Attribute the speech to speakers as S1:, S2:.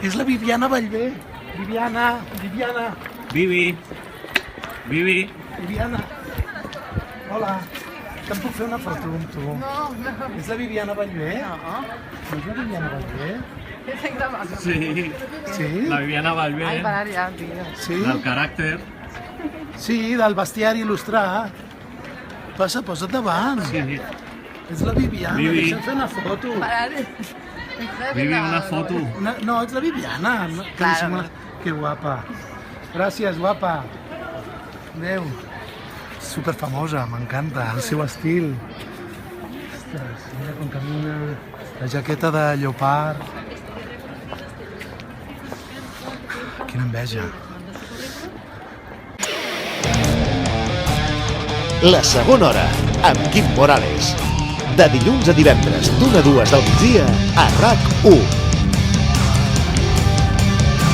S1: És la Viviana Vallvé. Viviana.
S2: Vivi.
S1: Viviana. Hola. Que em puc fer una foto amb tu?
S3: No.
S1: És la Viviana Vallvé?
S3: No.
S1: No és la Viviana Vallvé?
S3: Estic gravant.
S2: Sí.
S1: Sí?
S2: La Viviana Vallvé.
S3: Ai, parar ja, tio.
S1: Sí?
S2: Del caràcter.
S1: Sí, del bestiari il·lustrat. Passa, posa't davant.
S2: Sí.
S1: És la Viviana,
S2: Vivi.
S1: deixa'm fer una foto.
S3: Parar.
S2: Vivi, una foto.
S1: No, ets la Viviana. Que
S3: Claro.
S1: li sembla... Que guapa. Gràcies, guapa. Adéu. Superfamosa, m'encanta, el seu estil. Ostres, mira com camina, la jaqueta de lleopard. Quina enveja.
S4: La segona hora, amb Quim Morales. De dilluns a divendres, d'1 a 2 del migdia, a RAC1.